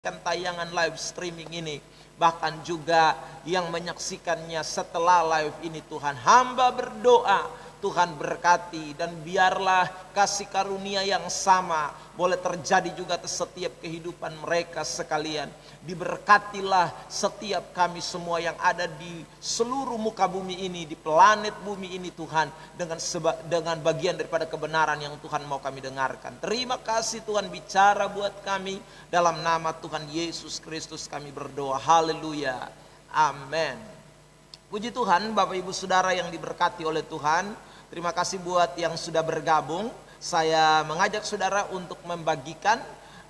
tayangan live streaming ini, bahkan juga yang menyaksikannya setelah live ini. Tuhan, hamba berdoa Tuhan berkati, dan biarlah kasih karunia yang sama boleh terjadi juga di setiap kehidupan mereka sekalian. Diberkatilah setiap kami semua yang ada di seluruh muka bumi ini, di planet bumi ini Tuhan, dengan bagian daripada kebenaran yang Tuhan mau kami dengarkan. Terima kasih Tuhan, bicara buat kami, dalam nama Tuhan Yesus Kristus kami berdoa. Haleluya, amin. Puji Tuhan, Bapak Ibu Saudara yang diberkati oleh Tuhan. Terima kasih buat yang sudah bergabung. Saya mengajak saudara untuk membagikan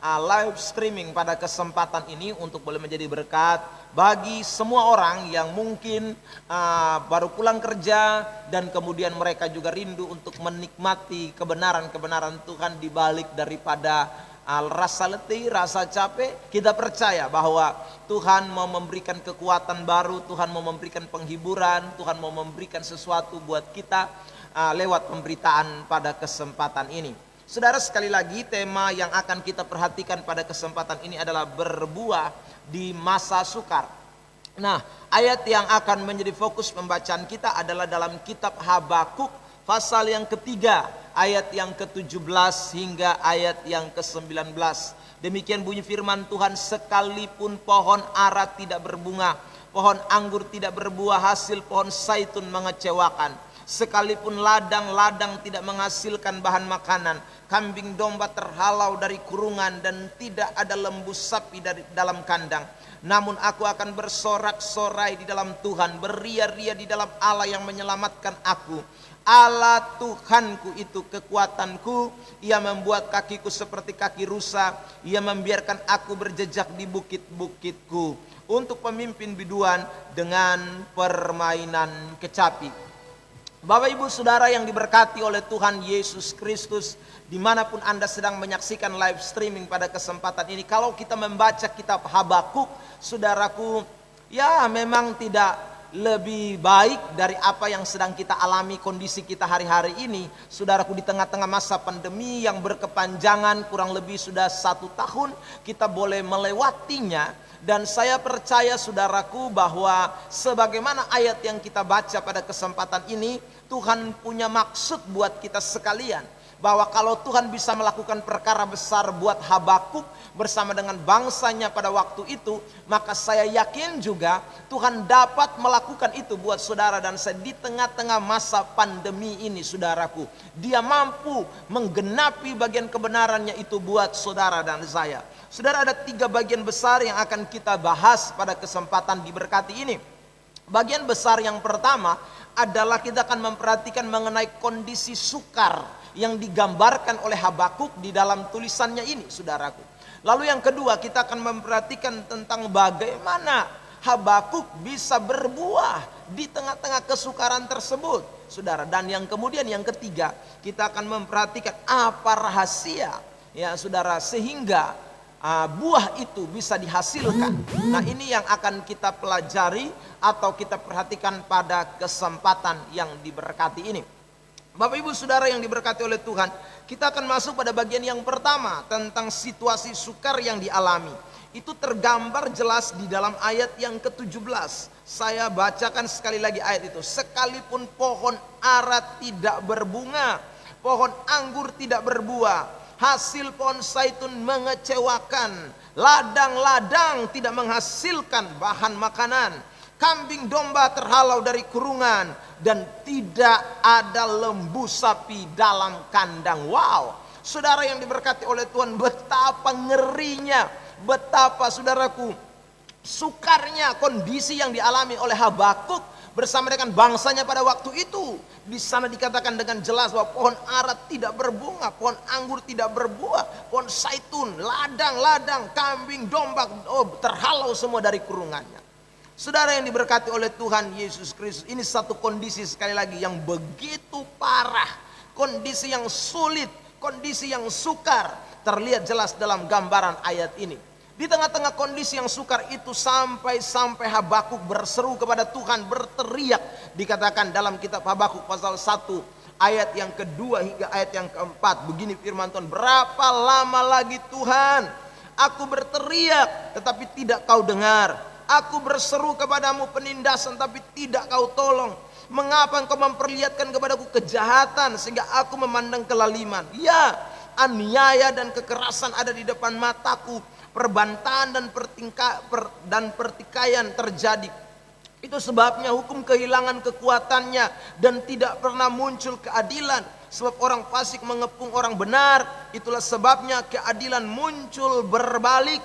live streaming pada kesempatan ini untuk boleh menjadi berkat bagi semua orang yang mungkin baru pulang kerja dan kemudian mereka juga rindu untuk menikmati kebenaran-kebenaran Tuhan di balik daripada rasa letih, rasa capek. Kita percaya bahwa Tuhan mau memberikan kekuatan baru, Tuhan mau memberikan penghiburan, Tuhan mau memberikan sesuatu buat kita lewat pemberitaan pada kesempatan ini. Saudara, sekali lagi tema yang akan kita perhatikan pada kesempatan ini adalah berbuah di masa sukar. Nah, ayat yang akan menjadi fokus pembacaan kita adalah dalam kitab Habakuk pasal yang ketiga, ayat yang ke-17 hingga ayat yang ke-19. Demikian bunyi firman Tuhan, sekalipun pohon ara tidak berbunga, pohon anggur tidak berbuah, hasil pohon zaitun mengecewakan, sekalipun ladang-ladang tidak menghasilkan bahan makanan, kambing domba terhalau dari kurungan, dan tidak ada lembu sapi dari dalam kandang, namun aku akan bersorak-sorai di dalam Tuhan, beria-ria di dalam Allah yang menyelamatkan aku. Allah Tuhanku itu kekuatanku, Ia membuat kakiku seperti kaki rusa, Ia membiarkan aku berjejak di bukit-bukitku, untuk pemimpin biduan dengan permainan kecapi. Bapak Ibu Saudara yang diberkati oleh Tuhan Yesus Kristus, dimanapun Anda sedang menyaksikan live streaming pada kesempatan ini, kalau kita membaca kitab Habakuk, saudaraku, ya memang tidak lebih baik dari apa yang sedang kita alami, kondisi kita hari-hari ini. Saudaraku, di tengah-tengah masa pandemi yang berkepanjangan kurang lebih sudah 1 tahun, kita boleh melewatinya. Dan saya percaya saudaraku bahwa sebagaimana ayat yang kita baca pada kesempatan ini, Tuhan punya maksud buat kita sekalian. Bahwa kalau Tuhan bisa melakukan perkara besar buat Habakuk bersama dengan bangsanya pada waktu itu, maka saya yakin juga Tuhan dapat melakukan itu buat saudara dan saya di tengah-tengah masa pandemi ini, saudaraku. Dia mampu menggenapi bagian kebenarannya itu buat saudara dan saya. Saudara, ada 3 bagian besar yang akan kita bahas pada kesempatan diberkati ini. Bagian besar yang pertama adalah kita akan memperhatikan mengenai kondisi sukar yang digambarkan oleh Habakuk di dalam tulisannya ini, saudaraku. Lalu yang kedua, kita akan memperhatikan tentang bagaimana Habakuk bisa berbuah di tengah-tengah kesukaran tersebut, saudara. Dan yang kemudian yang ketiga, kita akan memperhatikan apa rahasia, ya saudara, sehingga buah itu bisa dihasilkan. Nah, ini yang akan kita pelajari atau kita perhatikan pada kesempatan yang diberkati ini. Bapak Ibu Saudara yang diberkati oleh Tuhan, kita akan masuk pada bagian yang pertama tentang situasi sukar yang dialami. Itu tergambar jelas di dalam ayat yang ke-17. Saya bacakan sekali lagi ayat itu. Sekalipun pohon ara tidak berbunga, pohon anggur tidak berbuah, hasil pohon zaitun mengecewakan, ladang-ladang tidak menghasilkan bahan makanan, kambing domba terhalau dari kurungan, dan tidak ada lembu sapi dalam kandang. Wow, saudara yang diberkati oleh Tuhan, betapa ngerinya, betapa saudaraku sukarnya kondisi yang dialami oleh Habakuk bersama dengan bangsanya pada waktu itu. Di sana dikatakan dengan jelas bahwa pohon ara tidak berbunga, pohon anggur tidak berbuah, pohon zaitun, ladang-ladang, kambing domba terhalau semua dari kurungannya. Saudara yang diberkati oleh Tuhan Yesus Kristus, ini satu kondisi sekali lagi yang begitu parah, kondisi yang sulit, kondisi yang sukar, terlihat jelas dalam gambaran ayat ini. Di tengah-tengah kondisi yang sukar itu sampai Habakuk berseru kepada Tuhan, berteriak. Dikatakan dalam kitab Habakuk pasal 1 ayat yang kedua hingga ayat yang keempat, begini firman Tuhan, berapa lama lagi Tuhan Aku berteriak tetapi tidak kau dengar. Aku berseru kepadamu penindasan tapi tidak kau tolong. Mengapa engkau memperlihatkan kepadaku kejahatan sehingga aku memandang kelaliman? Ya, aniaya dan kekerasan ada di depan mataku. Perbantahan dan pertikaian terjadi. Itu sebabnya hukum kehilangan kekuatannya dan tidak pernah muncul keadilan. Sebab orang fasik mengepung orang benar. Itulah sebabnya keadilan muncul berbalik.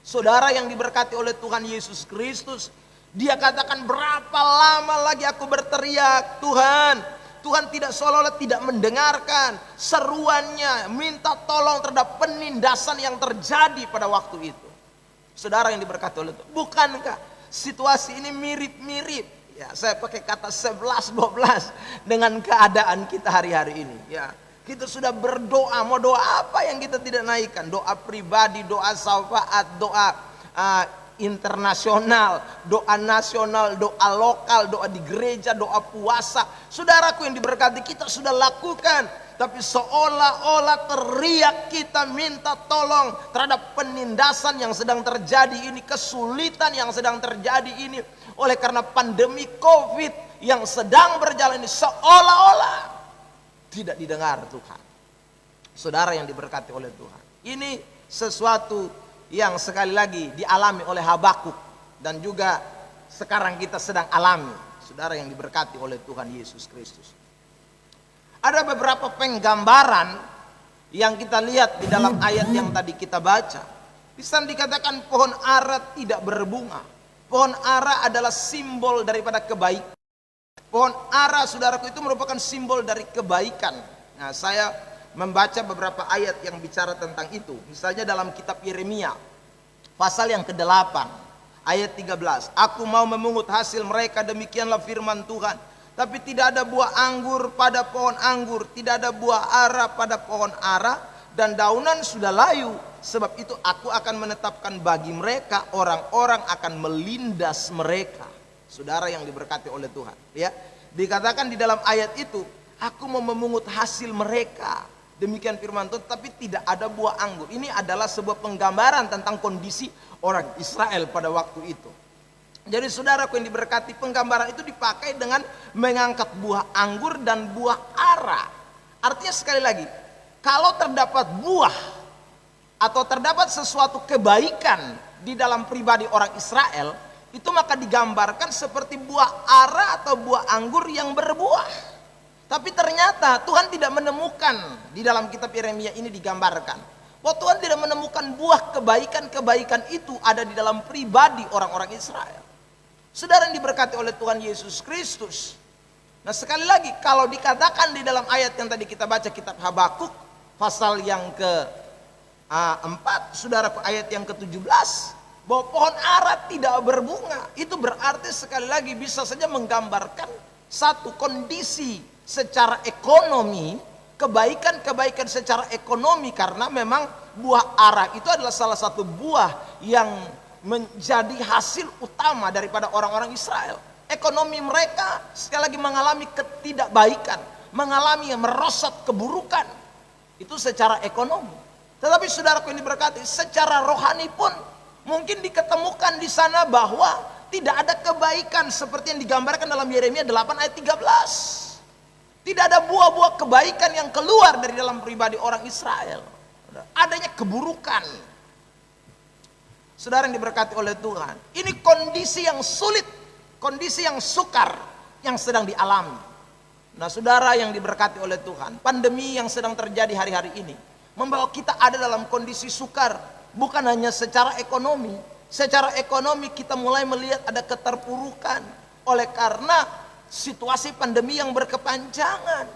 Saudara yang diberkati oleh Tuhan Yesus Kristus, dia katakan, berapa lama lagi aku berteriak, Tuhan. Tuhan tidak seolah-olah tidak mendengarkan seruannya, minta tolong terhadap penindasan yang terjadi pada waktu itu. Saudara yang diberkati oleh Tuhan, bukankah situasi ini mirip-mirip? Ya, saya pakai kata 11-12 dengan keadaan kita hari-hari ini. Ya, kita sudah berdoa, mau doa apa yang kita tidak naikkan? Doa pribadi, doa syafaat, doa internasional, doa nasional, doa lokal, doa di gereja, doa puasa. Saudaraku yang diberkati, kita sudah lakukan. Tapi seolah-olah teriak kita minta tolong terhadap penindasan yang sedang terjadi ini, kesulitan yang sedang terjadi ini, oleh karena pandemi COVID yang sedang berjalan ini, seolah-olah tidak didengar Tuhan. Saudara yang diberkati oleh Tuhan, ini sesuatu yang sekali lagi dialami oleh Habakuk dan juga sekarang kita sedang alami, saudara yang diberkati oleh Tuhan Yesus Kristus. Ada beberapa penggambaran yang kita lihat di dalam ayat yang tadi kita baca. Di sana dikatakan pohon ara tidak berbunga. Pohon ara adalah simbol daripada kebaikan. Pohon ara, saudaraku, itu merupakan simbol dari kebaikan. Nah, saya membaca beberapa ayat yang bicara tentang itu. Misalnya dalam kitab Yeremia pasal yang ke-8 ayat 13. Aku mau memungut hasil mereka, demikianlah firman Tuhan. Tapi tidak ada buah anggur pada pohon anggur, tidak ada buah ara pada pohon ara, dan daunan sudah layu. Sebab itu aku akan menetapkan bagi mereka, orang-orang akan melindas mereka. Saudara yang diberkati oleh Tuhan, ya. Dikatakan di dalam ayat itu, aku mau memungut hasil mereka. Demikian firman Tuhan, tapi tidak ada buah anggur. Ini adalah sebuah penggambaran tentang kondisi orang Israel pada waktu itu. Jadi saudaraku yang diberkati, penggambaran itu dipakai dengan mengangkat buah anggur dan buah ara. Artinya sekali lagi, kalau terdapat buah atau terdapat sesuatu kebaikan di dalam pribadi orang Israel, itu maka digambarkan seperti buah ara atau buah anggur yang berbuah. Tapi ternyata Tuhan tidak menemukan di dalam kitab Yeremia ini digambarkan bahwa Tuhan tidak menemukan buah kebaikan-kebaikan itu ada di dalam pribadi orang-orang Israel. Saudara yang diberkati oleh Tuhan Yesus Kristus. Nah, sekali lagi, kalau dikatakan di dalam ayat yang tadi kita baca, kitab Habakuk pasal yang ke-4, saudaraku, ayat yang ke-17, bahwa pohon ara tidak berbunga, itu berarti sekali lagi bisa saja menggambarkan satu kondisi secara ekonomi, kebaikan-kebaikan secara ekonomi, karena memang buah ara itu adalah salah satu buah yang menjadi hasil utama daripada orang-orang Israel. Ekonomi mereka sekali lagi mengalami ketidakbaikan, mengalami merosot keburukan. Itu secara ekonomi. Tetapi saudaraku yang diberkati, secara rohani pun mungkin diketemukan di sana bahwa tidak ada kebaikan seperti yang digambarkan dalam Yeremia 8 ayat 13. Tidak ada buah-buah kebaikan yang keluar dari dalam pribadi orang Israel. Adanya keburukan. Saudara yang diberkati oleh Tuhan, ini kondisi yang sulit, kondisi yang sukar yang sedang dialami. Nah, saudara yang diberkati oleh Tuhan, pandemi yang sedang terjadi hari-hari ini membawa kita ada dalam kondisi sukar, bukan hanya secara ekonomi. Secara ekonomi kita mulai melihat ada keterpurukan oleh karena situasi pandemi yang berkepanjangan.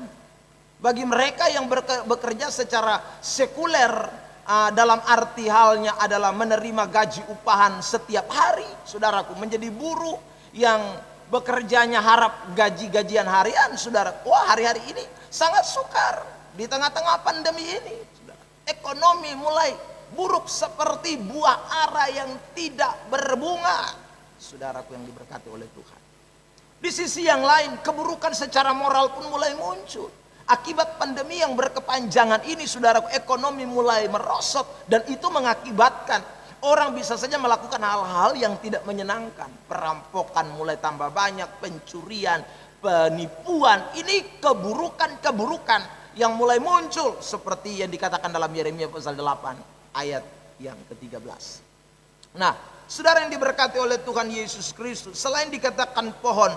Bagi mereka yang bekerja secara sekuler, dalam arti halnya adalah menerima gaji upahan setiap hari, saudaraku, menjadi buruh yang bekerjanya harap gaji-gajian harian, saudara. Wah, hari-hari ini sangat sukar di tengah-tengah pandemi ini, saudara. Ekonomi mulai buruk seperti buah ara yang tidak berbunga, saudaraku yang diberkati oleh Tuhan. Di sisi yang lain, keburukan secara moral pun mulai muncul. Akibat pandemi yang berkepanjangan ini, saudaraku, ekonomi mulai merosot dan itu mengakibatkan orang bisa saja melakukan hal-hal yang tidak menyenangkan. Perampokan mulai tambah banyak, pencurian, penipuan, ini keburukan-keburukan yang mulai muncul seperti yang dikatakan dalam Yeremia pasal 8 ayat yang ke-13. Nah, saudara yang diberkati oleh Tuhan Yesus Kristus, selain dikatakan pohon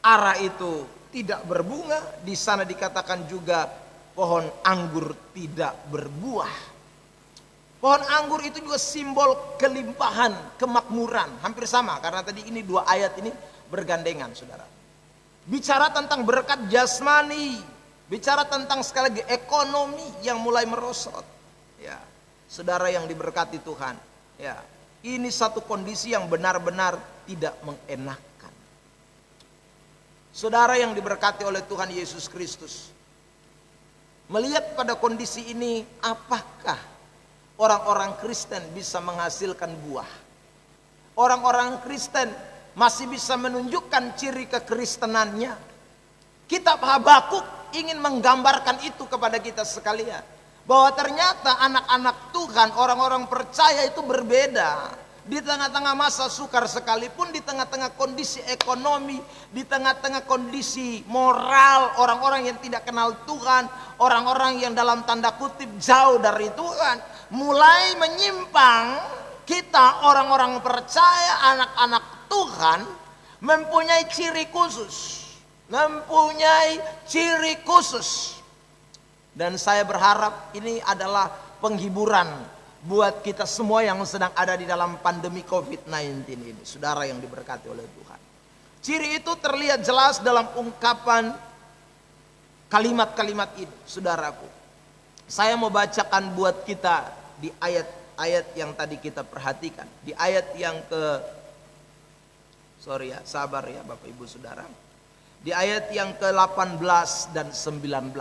ara itu tidak berbunga, di sana dikatakan juga pohon anggur tidak berbuah. Pohon anggur itu juga simbol kelimpahan, kemakmuran, hampir sama karena tadi ini dua ayat ini bergandengan, saudara. Bicara tentang berkat jasmani, bicara tentang sekali lagi ekonomi yang mulai merosot. Ya, saudara yang diberkati Tuhan, ya, ini satu kondisi yang benar-benar tidak mengenakan. Saudara yang diberkati oleh Tuhan Yesus Kristus, melihat pada kondisi ini, apakah orang-orang Kristen bisa menghasilkan buah? Orang-orang Kristen masih bisa menunjukkan ciri kekristenannya? Kitab Habakuk ingin menggambarkan itu kepada kita sekalian, bahwa ternyata anak-anak Tuhan, orang-orang percaya itu berbeda. Di tengah-tengah masa sukar sekalipun, di tengah-tengah kondisi ekonomi, di tengah-tengah kondisi moral, orang-orang yang tidak kenal Tuhan, orang-orang yang dalam tanda kutip jauh dari Tuhan, mulai menyimpang. Kita orang-orang percaya, anak-anak Tuhan, mempunyai ciri khusus. Dan saya berharap ini adalah penghiburan buat kita semua yang sedang ada di dalam pandemi COVID-19 ini, saudara yang diberkati oleh Tuhan. Ciri itu terlihat jelas dalam ungkapan kalimat-kalimat ini, saudaraku. Saya mau bacakan buat kita di ayat-ayat yang tadi kita perhatikan. Di ayat yang sabar ya Bapak Ibu Saudara. Di ayat yang ke-18 dan 19.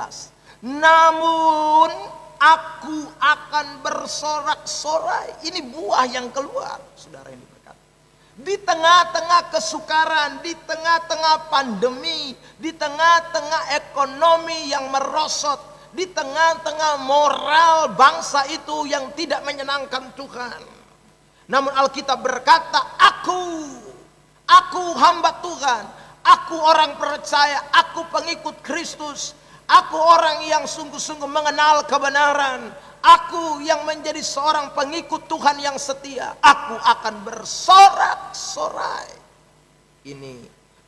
Namun aku akan bersorak-sorai. Ini buah yang keluar, saudara yang diberkati. Di tengah-tengah kesukaran, di tengah-tengah pandemi, di tengah-tengah ekonomi yang merosot, di tengah-tengah moral bangsa itu yang tidak menyenangkan Tuhan. Namun Alkitab berkata, aku hamba Tuhan, aku orang percaya, aku pengikut Kristus, aku orang yang sungguh-sungguh mengenal kebenaran, aku yang menjadi seorang pengikut Tuhan yang setia, aku akan bersorak-sorai. Ini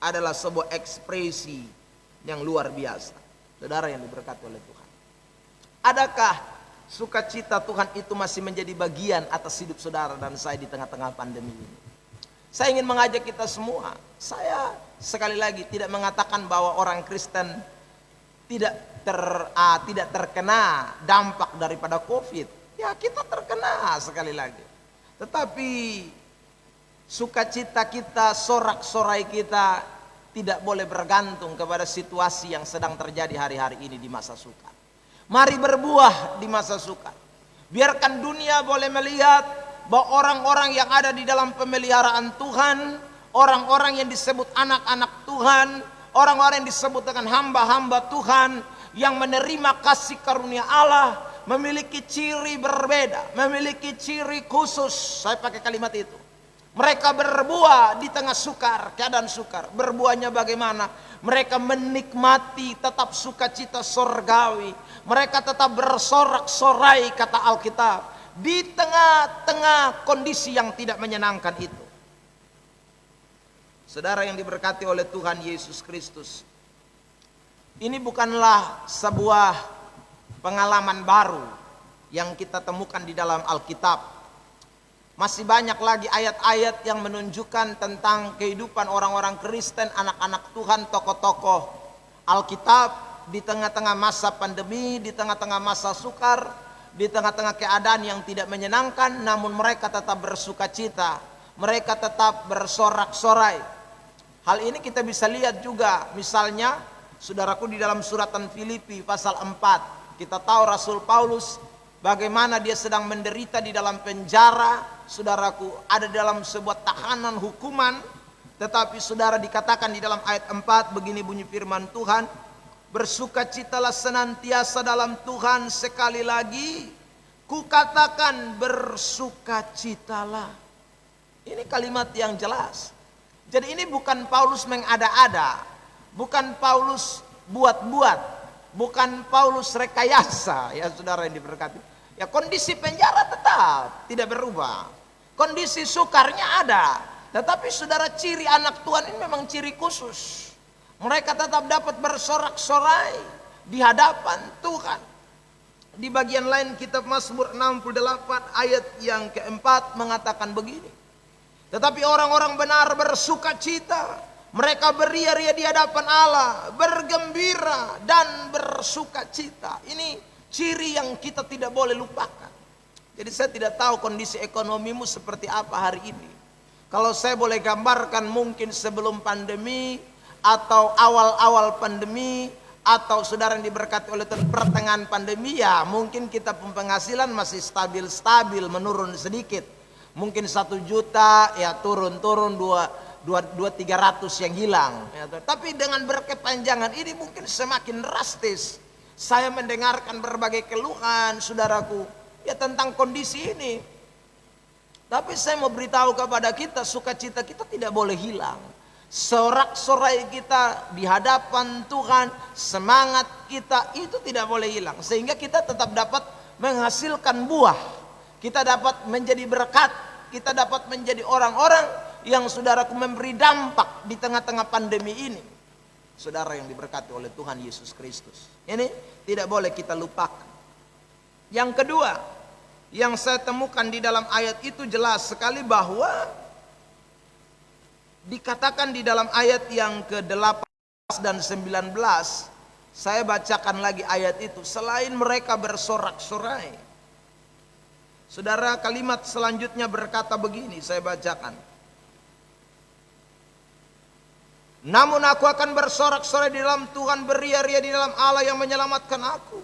adalah sebuah ekspresi yang luar biasa, saudara yang diberkati oleh Tuhan. Adakah sukacita Tuhan itu masih menjadi bagian atas hidup saudara dan saya di tengah-tengah pandemi ini? Saya ingin mengajak kita semua. Saya sekali lagi tidak mengatakan bahwa orang Kristen tidak terkena dampak daripada COVID. Ya, kita terkena sekali lagi. Tetapi sukacita kita, sorak-sorai kita tidak boleh bergantung kepada situasi yang sedang terjadi hari-hari ini di masa sukar. Mari berbuah di masa sukar. Biarkan dunia boleh melihat bahwa orang-orang yang ada di dalam pemeliharaan Tuhan, orang-orang yang disebut anak-anak Tuhan, orang-orang yang disebut dengan hamba-hamba Tuhan, yang menerima kasih karunia Allah, memiliki ciri berbeda, memiliki ciri khusus. Saya pakai kalimat itu. Mereka berbuah di tengah sukar, keadaan sukar. Berbuahnya bagaimana? Mereka menikmati tetap sukacita sorgawi. Mereka tetap bersorak-sorai, kata Alkitab, di tengah-tengah kondisi yang tidak menyenangkan itu. Saudara yang diberkati oleh Tuhan Yesus Kristus, ini bukanlah sebuah pengalaman baru yang kita temukan di dalam Alkitab. Masih banyak lagi ayat-ayat yang menunjukkan tentang kehidupan orang-orang Kristen, anak-anak Tuhan, tokoh-tokoh Alkitab di tengah-tengah masa pandemi, di tengah-tengah masa sukar, di tengah-tengah keadaan yang tidak menyenangkan, namun mereka tetap bersukacita, mereka tetap bersorak-sorai. Hal ini kita bisa lihat juga, misalnya saudaraku di dalam suratan Filipi pasal 4, kita tahu Rasul Paulus bagaimana dia sedang menderita di dalam penjara, saudaraku, ada dalam sebuah tahanan hukuman. Tetapi saudara, dikatakan di dalam ayat 4, begini bunyi firman Tuhan, Bersukacitalah senantiasa dalam Tuhan. Sekali lagi, kukatakan bersukacitalah. Ini kalimat yang jelas. Jadi ini bukan Paulus mengada-ada, bukan Paulus buat-buat, bukan Paulus rekayasa, ya saudara yang diberkati. Ya, kondisi penjara tetap tidak berubah, kondisi sukarnya ada, tetapi saudara, ciri anak Tuhan ini memang ciri khusus. Mereka tetap dapat bersorak-sorai di hadapan Tuhan. Di bagian lain kitab Mazmur 68 ayat yang keempat mengatakan begini. Tetapi orang-orang benar bersukacita, mereka beria-ria di hadapan Allah, bergembira dan bersukacita. Ini ciri yang kita tidak boleh lupakan. Jadi saya tidak tahu kondisi ekonomimu seperti apa hari ini. Kalau saya boleh gambarkan, mungkin sebelum pandemi atau awal-awal pandemi, atau saudara yang diberkati oleh Tuhan pertengahan pandemi, ya mungkin kita penghasilan masih stabil-stabil, menurun sedikit. Mungkin 1 juta ya turun-turun 200-300 yang hilang ya. Tapi dengan berkepanjangan ini mungkin semakin drastis. Saya mendengarkan berbagai keluhan saudaraku ya tentang kondisi ini. Tapi saya mau beritahu kepada kita, sukacita kita tidak boleh hilang. Sorak-sorai kita di hadapan Tuhan, semangat kita itu tidak boleh hilang. Sehingga kita tetap dapat menghasilkan buah. Kita dapat menjadi berkat. Kita dapat menjadi orang-orang yang saudaraku memberi dampak di tengah-tengah pandemi ini. Saudara yang diberkati oleh Tuhan Yesus Kristus. Ini tidak boleh kita lupakan. Yang kedua, yang saya temukan di dalam ayat itu jelas sekali bahwa dikatakan di dalam ayat yang ke-18 dan 19, saya bacakan lagi ayat itu. Selain mereka bersorak-sorai, saudara, kalimat selanjutnya berkata begini, saya bacakan. Namun aku akan bersorak-sorai di dalam Tuhan, beria-ria di dalam Allah yang menyelamatkan aku.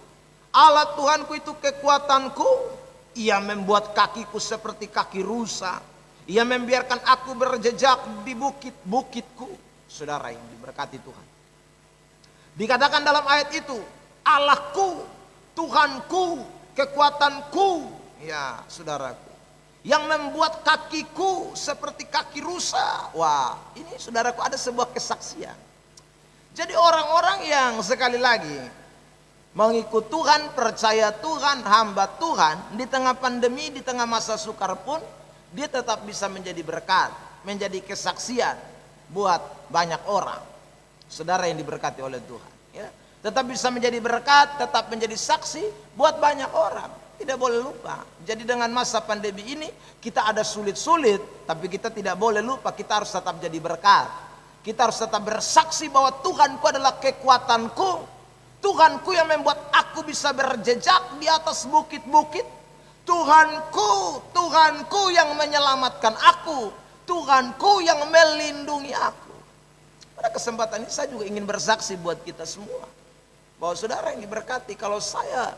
Allah Tuhanku itu kekuatanku. Ia membuat kakiku seperti kaki rusa. Ia membiarkan aku berjejak di bukit-bukitku. Saudara yang diberkati Tuhan, dikatakan dalam ayat itu, Allahku, Tuhanku, kekuatanku. Ya saudaraku, yang membuat kakiku seperti kaki rusa. Wah, ini saudaraku ada sebuah kesaksian. Jadi orang-orang yang sekali lagi mengikut Tuhan, percaya Tuhan, hamba Tuhan, di tengah pandemi, di tengah masa sukar pun, dia tetap bisa menjadi berkat, menjadi kesaksian buat banyak orang. Saudara yang diberkati oleh Tuhan, ya, tetap bisa menjadi berkat, tetap menjadi saksi buat banyak orang. Tidak boleh lupa. Jadi dengan masa pandemi ini kita ada sulit-sulit, tapi kita tidak boleh lupa, kita harus tetap jadi berkat. Kita harus tetap bersaksi bahwa Tuhanku adalah kekuatanku. Tuhanku yang membuat aku bisa berjejak di atas bukit-bukit. Tuhanku yang menyelamatkan aku. Tuhanku yang melindungi aku. Pada kesempatan ini saya juga ingin bersaksi buat kita semua, bahwa saudara yang diberkati, kalau saya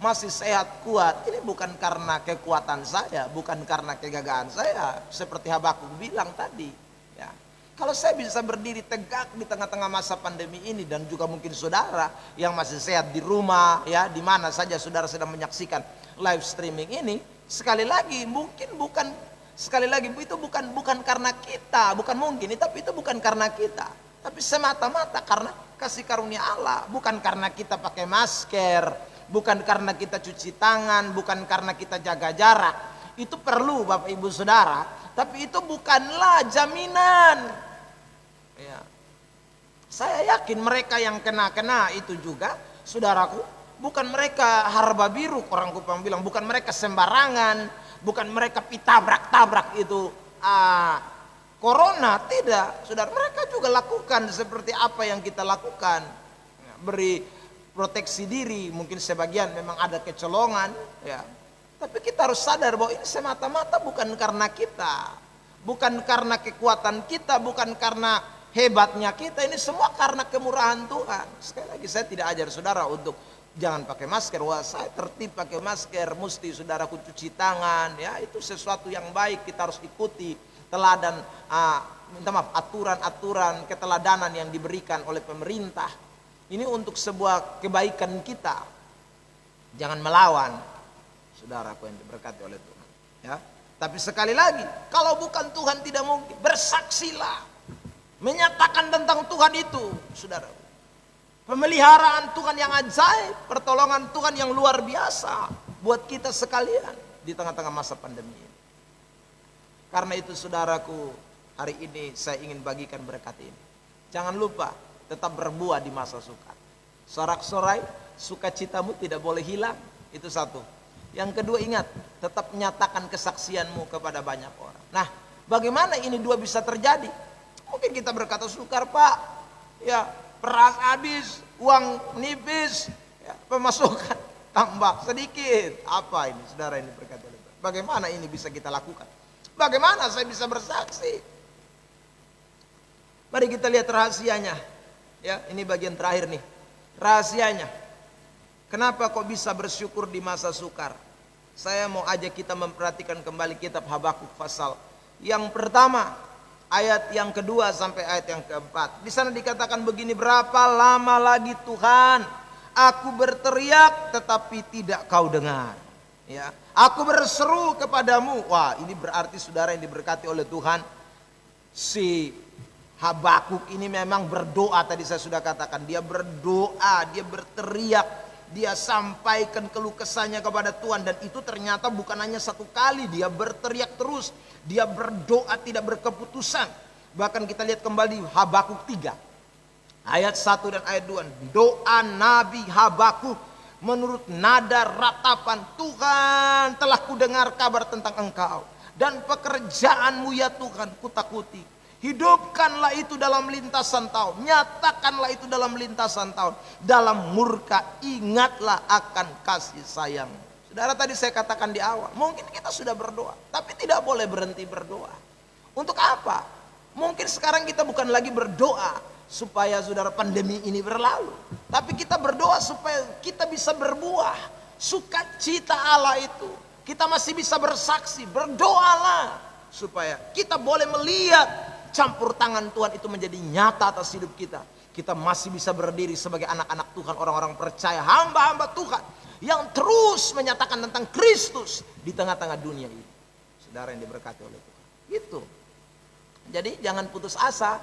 masih sehat kuat, ini bukan karena kekuatan saya, bukan karena kegagahan saya, seperti Habakuk bilang tadi. Ya. Kalau saya bisa berdiri tegak di tengah-tengah masa pandemi ini, dan juga mungkin saudara yang masih sehat di rumah, ya, di mana saja saudara sedang menyaksikan live streaming ini, sekali lagi mungkin bukan, sekali lagi itu bukan karena kita, bukan mungkin, tapi itu bukan karena kita, tapi semata-mata karena kasih karunia Allah. Bukan karena kita pakai masker, bukan karena kita cuci tangan, bukan karena kita jaga jarak. Itu perlu Bapak Ibu Saudara, tapi itu bukanlah jaminan. Ya. Saya yakin mereka yang kena itu juga, saudaraku, bukan mereka harba biru, orang Kupang bilang, bukan mereka sembarangan, bukan mereka pitabrak-tabrak itu corona, tidak. Saudara, mereka juga lakukan seperti apa yang kita lakukan, beri proteksi diri. Mungkin sebagian memang ada kecolongan, ya. Tapi kita harus sadar bahwa ini semata-mata bukan karena kita, bukan karena kekuatan kita, bukan karena hebatnya kita. Ini semua karena kemurahan Tuhan. Sekali lagi saya tidak ajar saudara untuk jangan pakai masker. Wah, saya tertib pakai masker, mesti saudaraku cuci tangan, ya, itu sesuatu yang baik, kita harus ikuti teladan, aturan-aturan keteladanan yang diberikan oleh pemerintah. Ini untuk sebuah kebaikan kita. Jangan melawan, saudaraku yang diberkati oleh Tuhan. Ya, tapi sekali lagi, kalau bukan Tuhan tidak mungkin. Bersaksilah, menyatakan tentang Tuhan itu, saudara. Pemeliharaan Tuhan yang ajaib, pertolongan Tuhan yang luar biasa buat kita sekalian di tengah-tengah masa pandemi ini. Karena itu saudaraku, hari ini saya ingin bagikan berkat ini. Jangan lupa tetap berbuah di masa sukar. Sorak-sorai, sukacitamu tidak boleh hilang. Itu satu. Yang kedua, ingat, tetap menyatakan kesaksianmu kepada banyak orang. Nah, bagaimana ini dua bisa terjadi? Mungkin kita berkata sukar, Pak. Ya, peras habis, uang nipis, ya, pemasukan tambah sedikit. Apa ini, saudara ini berkata? Bagaimana ini bisa kita lakukan? Bagaimana saya bisa bersaksi? Mari kita lihat rahasianya. Ya, ini bagian terakhir nih. Rahasianya. Kenapa kok bisa bersyukur di masa sukar? Saya mau ajak kita memperhatikan kembali kitab Habakuk pasal yang pertama, ayat yang kedua sampai ayat yang keempat. Di sana dikatakan begini, berapa lama lagi Tuhan aku berteriak tetapi tidak kau dengar. Ya, aku berseru kepadamu. Wah, ini berarti saudara yang diberkati oleh Tuhan, si Habakuk ini memang berdoa. Tadi saya sudah katakan, dia berdoa, dia berteriak, dia sampaikan keluh kesahnya kepada Tuhan. Dan itu ternyata bukan hanya satu kali, dia berteriak terus, dia berdoa tidak berkeputusan. Bahkan kita lihat kembali Habakuk 3 ayat 1 dan ayat 2. Doa Nabi Habakuk menurut nada ratapan, Tuhan telah kudengar kabar tentang engkau dan pekerjaanmu ya Tuhan kutakuti. Hidupkanlah itu dalam lintasan tahun, nyatakanlah itu dalam lintasan tahun. Dalam murka ingatlah akan kasih sayang. Saudara, tadi saya katakan di awal, mungkin kita sudah berdoa, tapi tidak boleh berhenti berdoa. Untuk apa? Mungkin sekarang kita bukan lagi berdoa supaya saudara pandemi ini berlalu, tapi kita berdoa supaya kita bisa berbuah. Sukacita Allah itu, kita masih bisa bersaksi. Berdoalah supaya kita boleh melihat campur tangan Tuhan itu menjadi nyata atas hidup kita. Kita masih bisa berdiri sebagai anak-anak Tuhan, orang-orang percaya, hamba-hamba Tuhan yang terus menyatakan tentang Kristus di tengah-tengah dunia ini. Saudara yang diberkati oleh Tuhan. Itu. Jadi jangan putus asa.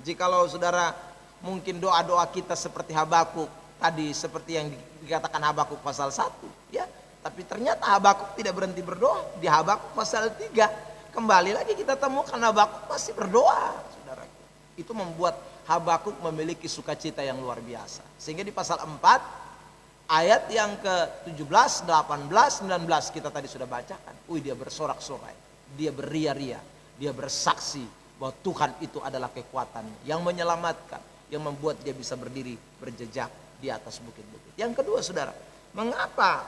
Jikalau saudara mungkin doa-doa kita seperti Habakuk tadi, seperti yang dikatakan Habakuk pasal 1, ya. Tapi ternyata Habakuk tidak berhenti berdoa. Di Habakuk pasal 3 kembali lagi kita temukan Habakuk masih berdoa, saudara. Itu membuat Habakuk memiliki sukacita yang luar biasa. Sehingga di pasal 4 ayat yang ke-17, 18, 19 kita tadi sudah bacakan. Dia bersorak-sorai, dia beria-ria, dia bersaksi bahwa Tuhan itu adalah kekuatannya yang menyelamatkan, yang membuat dia bisa berdiri berjejak di atas bukit-bukit. Yang kedua, saudara, mengapa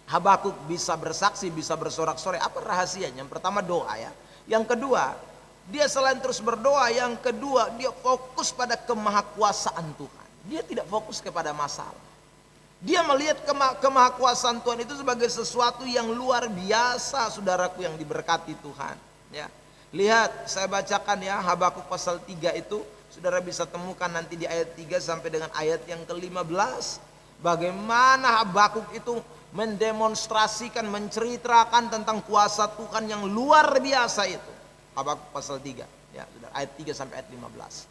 Habakuk bisa bersaksi, bisa bersorak-sorai? Apa rahasianya? Yang pertama doa, ya. Yang kedua, dia selain terus berdoa, yang kedua dia fokus pada kemahakuasaan Tuhan. Dia tidak fokus kepada masalah. Dia melihat kemahakuasaan Tuhan itu sebagai sesuatu yang luar biasa, saudaraku yang diberkati Tuhan. Ya, lihat, saya bacakan ya, Habakuk pasal 3 itu, saudara bisa temukan nanti di ayat 3 sampai dengan ayat yang ke-15. Bagaimana Habakuk itu mendemonstrasikan, menceritakan tentang kuasa Tuhan yang luar biasa itu. Habakuk pasal 3, ya, ayat 3 sampai ayat 15.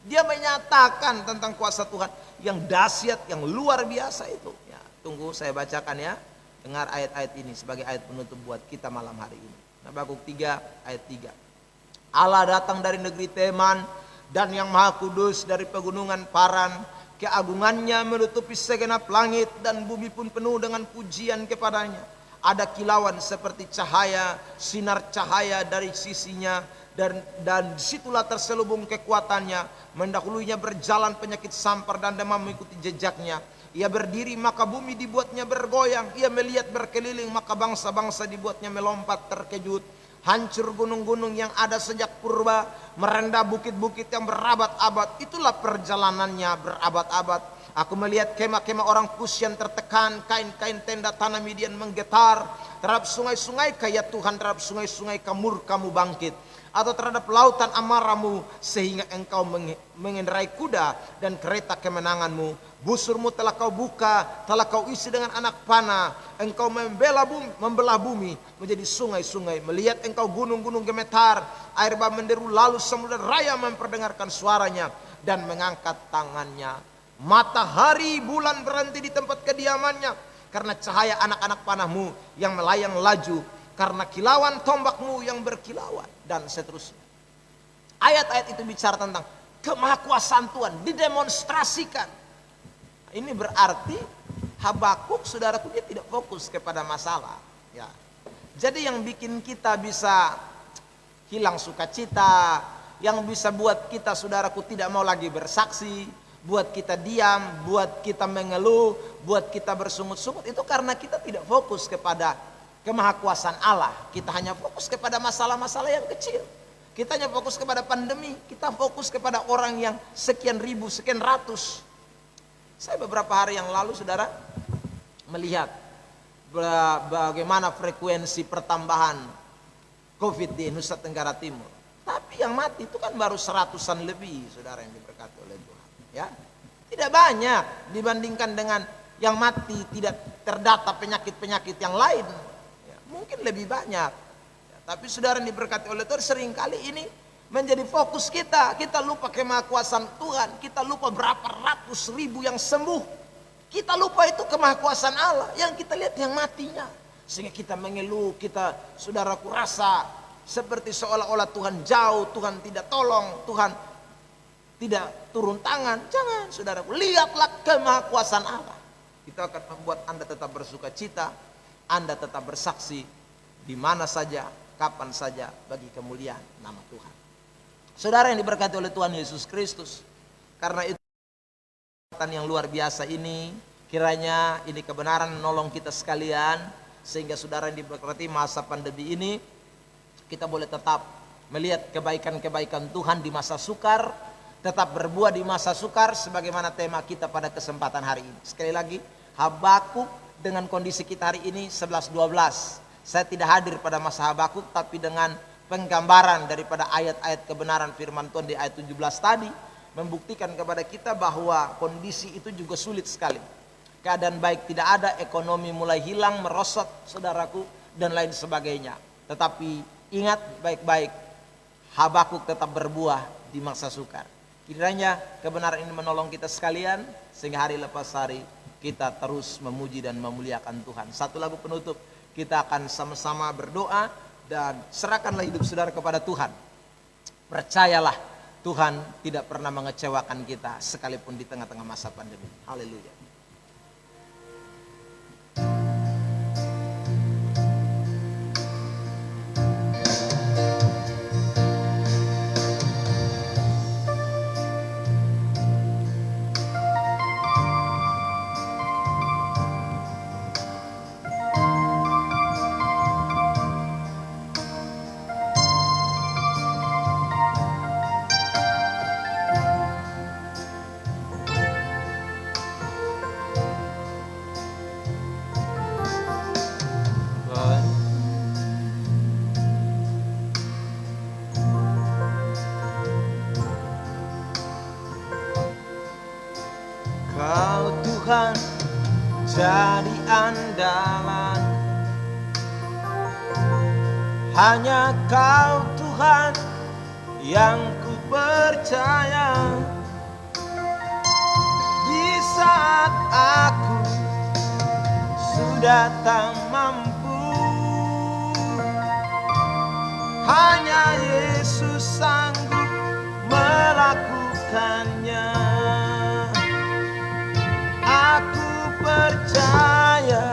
Dia menyatakan tentang kuasa Tuhan yang dahsyat, yang luar biasa itu. Ya, tunggu saya bacakan ya. Dengar ayat-ayat ini sebagai ayat penutup buat kita malam hari ini. Habakuk 3 ayat 3. Allah datang dari negeri Teman dan yang maha kudus dari pegunungan Paran. Keagungannya menutupi segenap langit dan bumi pun penuh dengan pujian kepadanya. Ada kilauan seperti cahaya, sinar cahaya dari sisinya, dan disitulah terselubung kekuatannya. Mendahulunya berjalan penyakit sampar dan demam mengikuti jejaknya. Ia berdiri maka bumi dibuatnya bergoyang. Ia melihat berkeliling maka bangsa-bangsa dibuatnya melompat terkejut. Hancur gunung-gunung yang ada sejak purba, merendah bukit-bukit yang berabad-abad. Itulah perjalanannya berabad-abad. Aku melihat kemah-kemah orang Kus yang tertekan, kain-kain tenda tanah Midian menggetar. Terhadap sungai-sungai ya Tuhan, terhadap sungai-sungai murka-Mu bangkit. Atau terhadap lautan amarah-Mu, sehingga Engkau mengendarai kuda dan kereta kemenangan-Mu. Busur-Mu telah Kau buka, telah Kau isi dengan anak panah. Engkau membelah bumi menjadi sungai-sungai. Melihat Engkau gunung-gunung gemetar, air bah menderu, lalu samudra raya memperdengarkan suaranya dan mengangkat tangannya. Matahari bulan berhenti di tempat kediamannya karena cahaya anak-anak panah-Mu yang melayang laju, karena kilauan tombak-Mu yang berkilauan, dan seterusnya. Ayat-ayat itu bicara tentang kemahakuasaan Tuhan didemonstrasikan. Ini berarti Habakuk, saudaraku, dia tidak fokus kepada masalah, ya. Jadi yang bikin kita bisa hilang sukacita, yang bisa buat kita, saudaraku, tidak mau lagi bersaksi, buat kita diam, buat kita mengeluh, buat kita bersungut-sungut, itu karena kita tidak fokus kepada kemahakuasaan Allah. Kita hanya fokus kepada masalah-masalah yang kecil. Kita hanya fokus kepada pandemi, kita fokus kepada orang yang sekian ribu, sekian ratus. Saya beberapa hari yang lalu, saudara, melihat bagaimana frekuensi pertambahan COVID di Nusa Tenggara Timur. Tapi yang mati itu kan baru 100-an lebih, saudara yang diberkati oleh Tuhan. Ya, tidak banyak dibandingkan dengan yang mati tidak terdata penyakit-penyakit yang lain. Ya, mungkin lebih banyak. Ya, tapi saudara yang diberkati oleh Tuhan, seringkali ini menjadi fokus kita. Kita lupa kemahakuasaan Tuhan. Kita lupa berapa ratus ribu yang sembuh. Kita lupa itu kemahakuasaan Allah. Yang kita lihat yang matinya. Sehingga kita mengeluh, kita, saudaraku, rasa seperti seolah-olah Tuhan jauh, Tuhan tidak tolong, Tuhan tidak turun tangan. Jangan, saudaraku, lihatlah kemahakuasaan Allah. Itu akan membuat Anda tetap bersuka cita, Anda tetap bersaksi di mana saja, kapan saja, bagi kemuliaan nama Tuhan. Saudara yang diberkati oleh Tuhan Yesus Kristus, karena itu yang luar biasa ini, kiranya ini kebenaran menolong kita sekalian, sehingga saudara yang diberkati masa pandemi ini, kita boleh tetap melihat kebaikan-kebaikan Tuhan di masa sukar, tetap berbuah di masa sukar, sebagaimana tema kita pada kesempatan hari ini. Sekali lagi, Habakuk dengan kondisi kita hari ini 11-12. Saya tidak hadir pada masa Habakuk, tapi dengan penggambaran daripada ayat-ayat kebenaran firman Tuhan di ayat 17 tadi, membuktikan kepada kita bahwa kondisi itu juga sulit sekali. Keadaan baik tidak ada, ekonomi mulai hilang, merosot, saudaraku, dan lain sebagainya. Tetapi ingat baik-baik, Habakuk tetap berbuah di masa sukar. Kiranya kebenaran ini menolong kita sekalian, sehingga hari lepas hari kita terus memuji dan memuliakan Tuhan. Satu lagu penutup, kita akan sama-sama berdoa dan serahkanlah hidup saudara kepada Tuhan. Percayalah, Tuhan tidak pernah mengecewakan kita sekalipun di tengah-tengah masa pandemi. Haleluya. Kau Tuhan jadi andalan, hanya Kau Tuhan yang ku percaya. Di saat aku sudah tak mampu, hanya Yesus sanggup melakukannya. Aku percaya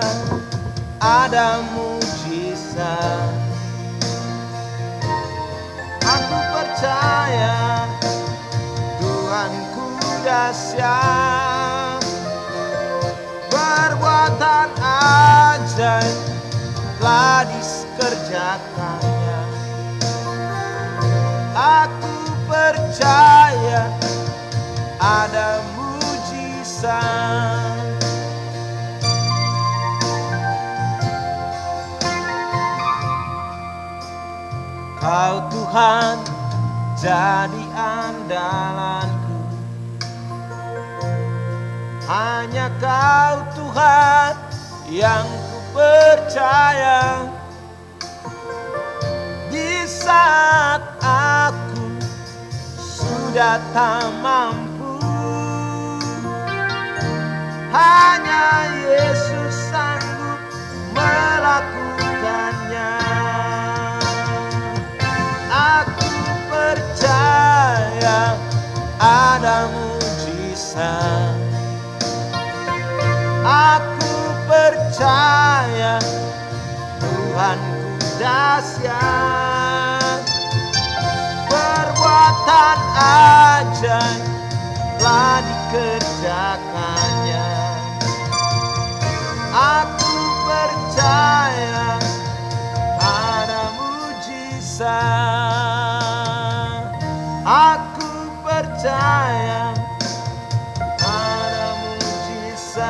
ada mujizat. Aku percaya Tuhanku dahsyat, perbuatan ajaib telah dikerjakannya. Aku percaya ada mujizat. Kau Tuhan jadi andalanku, hanya Kau Tuhan yang ku percaya. Di saat aku sudah tak mampu, hanya Yesus sanggup melakukannya. Aku percaya ada mujizat. Aku percaya Tuhanku dahsyat. Perbuatan ajaib telah dikerjakannya. Aku percaya ada mujizat. Aku percaya ada mujizat.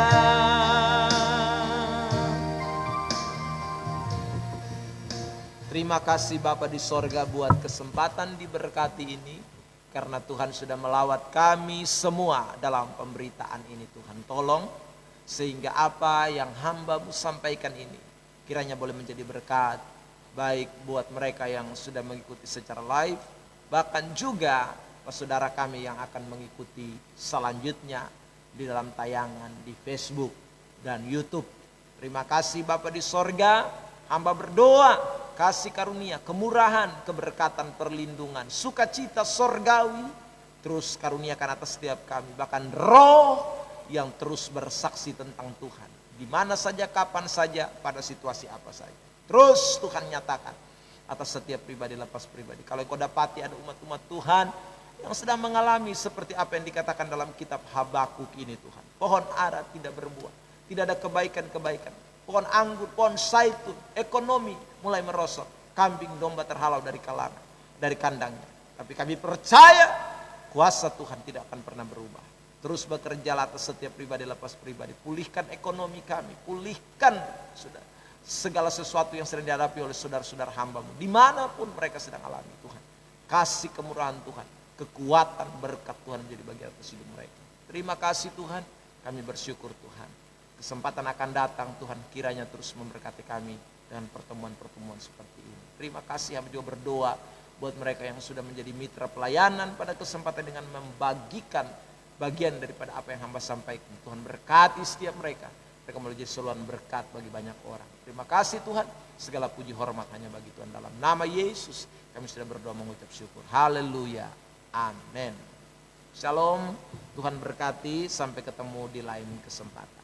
Terima kasih Bapa di sorga buat kesempatan diberkati ini. Karena Tuhan sudah melawat kami semua dalam pemberitaan ini. Tuhan tolong sehingga apa yang hamba-Mu sampaikan ini kiranya boleh menjadi berkat. Baik buat mereka yang sudah mengikuti secara live, bahkan juga saudara kami yang akan mengikuti selanjutnya di dalam tayangan di Facebook dan YouTube. Terima kasih Bapa di sorga, hamba berdoa kasih karunia, kemurahan, keberkatan, perlindungan, sukacita sorgawi terus karuniakan atas setiap kami. Bahkan roh yang terus bersaksi tentang Tuhan. Di mana saja, kapan saja, pada situasi apa saja. Terus Tuhan nyatakan atas setiap pribadi lepas pribadi. Kalau kau dapati ada umat-umat Tuhan yang sedang mengalami seperti apa yang dikatakan dalam kitab Habakuk ini Tuhan. Pohon ara tidak berbuah, tidak ada kebaikan-kebaikan. Pohon anggur, pohon zaitun, ekonomi mulai merosot. Kambing domba terhalau dari kalangan, dari kandangnya. Tapi kami percaya kuasa Tuhan tidak akan pernah berubah. Terus bekerja atas setiap pribadi lepas pribadi. Pulihkan ekonomi kami, pulihkan sudah segala sesuatu yang sedang dihadapi oleh saudara-saudara hamba-Mu. Dimanapun mereka sedang alami Tuhan. Kasih kemurahan Tuhan, kekuatan berkat Tuhan menjadi bagian atas hidup mereka. Terima kasih Tuhan, kami bersyukur Tuhan. Kesempatan akan datang Tuhan kiranya terus memberkati kami dengan pertemuan-pertemuan seperti ini. Terima kasih, kami juga berdoa buat mereka yang sudah menjadi mitra pelayanan pada kesempatan dengan membagikan bagian daripada apa yang hamba sampaikan. Tuhan berkati setiap mereka. Mereka mau jadi saluran berkat bagi banyak orang. Terima kasih Tuhan. Segala puji hormat hanya bagi Tuhan. Dalam nama Yesus kami sudah berdoa mengucap syukur. Haleluya. Amin. Shalom. Tuhan berkati. Sampai ketemu di lain kesempatan.